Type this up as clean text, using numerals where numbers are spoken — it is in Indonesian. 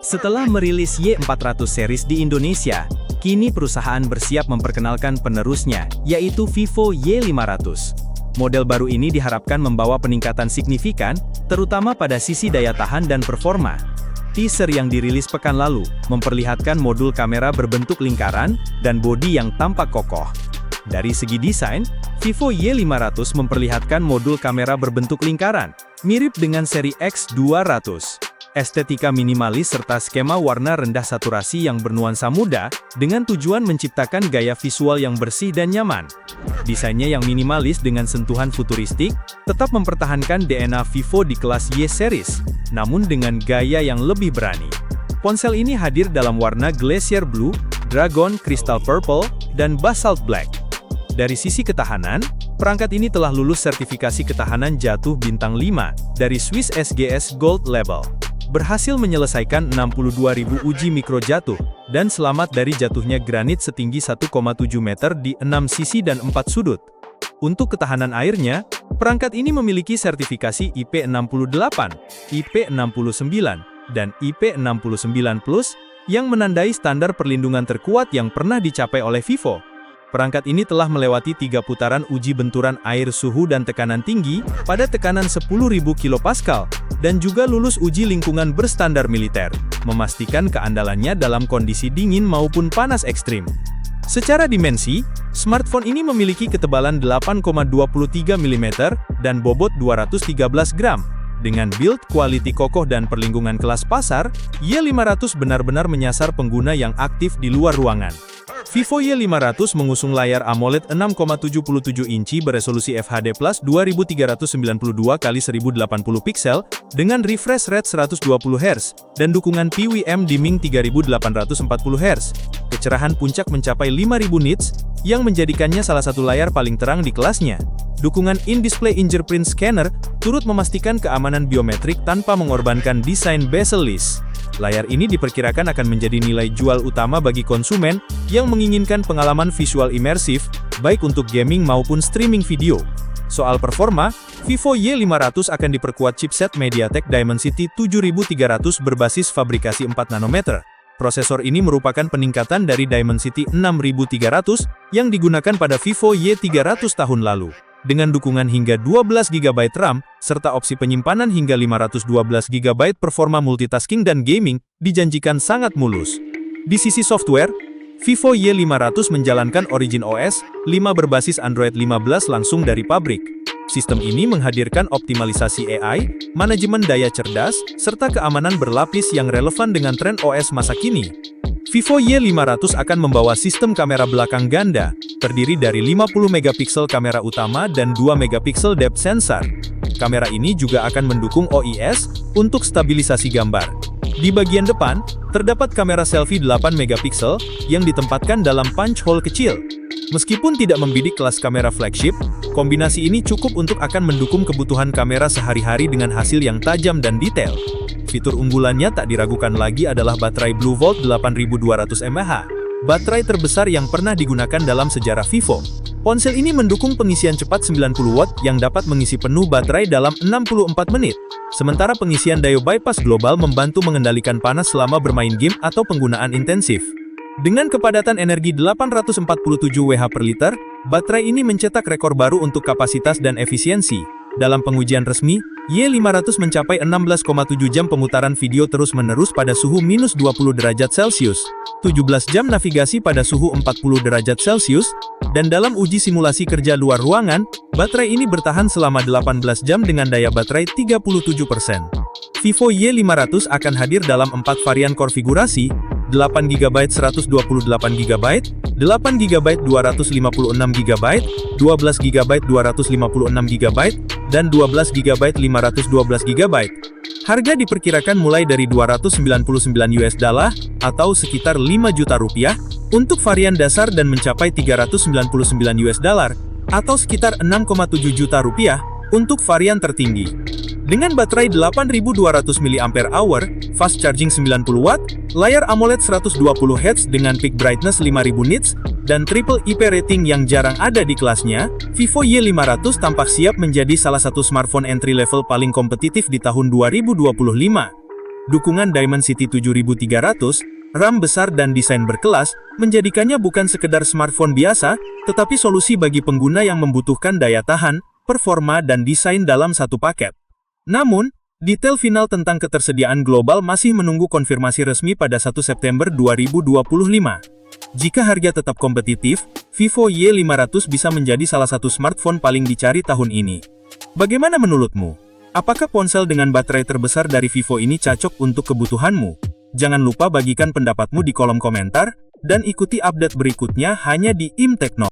Setelah merilis Y400 series di Indonesia, kini perusahaan bersiap memperkenalkan penerusnya, yaitu Vivo Y500. Model baru ini diharapkan membawa peningkatan signifikan, terutama pada sisi daya tahan dan performa. Teaser yang dirilis pekan lalu, memperlihatkan modul kamera berbentuk lingkaran, dan bodi yang tampak kokoh. Dari segi desain, Vivo Y500 memperlihatkan modul kamera berbentuk lingkaran, mirip dengan seri X200. Estetika minimalis serta skema warna rendah saturasi yang bernuansa muda, dengan tujuan menciptakan gaya visual yang bersih dan nyaman. Desainnya yang minimalis dengan sentuhan futuristik, tetap mempertahankan DNA Vivo di kelas Y series, namun dengan gaya yang lebih berani. Ponsel ini hadir dalam warna Glacier Blue, Dragon Crystal Purple, dan Basalt Black. Dari sisi ketahanan, perangkat ini telah lulus sertifikasi ketahanan jatuh bintang 5 dari Swiss SGS Gold Label. Berhasil menyelesaikan 62.000 uji mikro jatuh, dan selamat dari jatuhnya granit setinggi 1,7 meter di 6 sisi dan 4 sudut. Untuk ketahanan airnya, perangkat ini memiliki sertifikasi IP68, IP69, dan IP69+, yang menandai standar perlindungan terkuat yang pernah dicapai oleh Vivo. Perangkat ini telah melewati 3 putaran uji benturan air suhu dan tekanan tinggi pada tekanan 10.000 kPa, dan juga lulus uji lingkungan berstandar militer, memastikan keandalannya dalam kondisi dingin maupun panas ekstrim. Secara dimensi, smartphone ini memiliki ketebalan 8,23 mm dan bobot 213 gram. Dengan build quality kokoh dan perlindungan kelas pasar, Y500 benar-benar menyasar pengguna yang aktif di luar ruangan. Vivo Y500 mengusung layar AMOLED 6,77 inci beresolusi FHD+ 2392x1080 piksel dengan refresh rate 120 Hz dan dukungan PWM dimming 3840 Hz. Kecerahan puncak mencapai 5000 nits yang menjadikannya salah satu layar paling terang di kelasnya. Dukungan in-display fingerprint scanner turut memastikan keamanan biometrik tanpa mengorbankan desain bezel-less. Layar ini diperkirakan akan menjadi nilai jual utama bagi konsumen yang menginginkan pengalaman visual imersif, baik untuk gaming maupun streaming video. Soal performa, Vivo Y500 akan diperkuat chipset MediaTek Dimensity 7300 berbasis fabrikasi 4 nanometer. Prosesor ini merupakan peningkatan dari Dimensity 6300 yang digunakan pada Vivo Y300 tahun lalu. Dengan dukungan hingga 12 GB RAM, serta opsi penyimpanan hingga 512 GB, performa multitasking dan gaming dijanjikan sangat mulus. Di sisi software, Vivo Y500 menjalankan Origin OS 5 berbasis Android 15 langsung dari pabrik. Sistem ini menghadirkan optimalisasi AI, manajemen daya cerdas, serta keamanan berlapis yang relevan dengan tren OS masa kini. Vivo Y500 akan membawa sistem kamera belakang ganda, terdiri dari 50 megapiksel kamera utama dan 2 megapiksel depth sensor. Kamera ini juga akan mendukung OIS untuk stabilisasi gambar. Di bagian depan, terdapat kamera selfie 8 megapiksel yang ditempatkan dalam punch hole kecil. Meskipun tidak membidik kelas kamera flagship, kombinasi ini cukup untuk akan mendukung kebutuhan kamera sehari-hari dengan hasil yang tajam dan detail. Fitur unggulannya tak diragukan lagi adalah baterai Blue Volt 8200 mAh, baterai terbesar yang pernah digunakan dalam sejarah Vivo. Ponsel ini mendukung pengisian cepat 90 watt yang dapat mengisi penuh baterai dalam 64 menit. Sementara pengisian daya bypass global membantu mengendalikan panas selama bermain game atau penggunaan intensif. Dengan kepadatan energi 847 Wh per liter, baterai ini mencetak rekor baru untuk kapasitas dan efisiensi. Dalam pengujian resmi, Y500 mencapai 16,7 jam pemutaran video terus-menerus pada suhu minus 20 derajat Celcius, 17 jam navigasi pada suhu 40 derajat Celcius, dan dalam uji simulasi kerja luar ruangan, baterai ini bertahan selama 18 jam dengan daya baterai 37%. Vivo Y500 akan hadir dalam 4 varian konfigurasi, 8GB 128GB, 8GB 256GB, 12GB 256GB, dan 12GB 512GB. Harga diperkirakan mulai dari $299 atau sekitar 5 juta rupiah untuk varian dasar dan mencapai $399 atau sekitar 6,7 juta rupiah untuk varian tertinggi. Dengan baterai 8200 mAh, fast charging 90 Watt, layar AMOLED 120Hz dengan peak brightness 5000 nits, dan triple IP rating yang jarang ada di kelasnya, Vivo Y500 tampak siap menjadi salah satu smartphone entry level paling kompetitif di tahun 2025. Dukungan Dimensity 7300, RAM besar dan desain berkelas, menjadikannya bukan sekedar smartphone biasa, tetapi solusi bagi pengguna yang membutuhkan daya tahan, performa dan desain dalam satu paket. Namun, detail final tentang ketersediaan global masih menunggu konfirmasi resmi pada 1 September 2025. Jika harga tetap kompetitif, Vivo Y500 bisa menjadi salah satu smartphone paling dicari tahun ini. Bagaimana menurutmu? Apakah ponsel dengan baterai terbesar dari Vivo ini cocok untuk kebutuhanmu? Jangan lupa bagikan pendapatmu di kolom komentar, dan ikuti update berikutnya hanya di IM Tekno.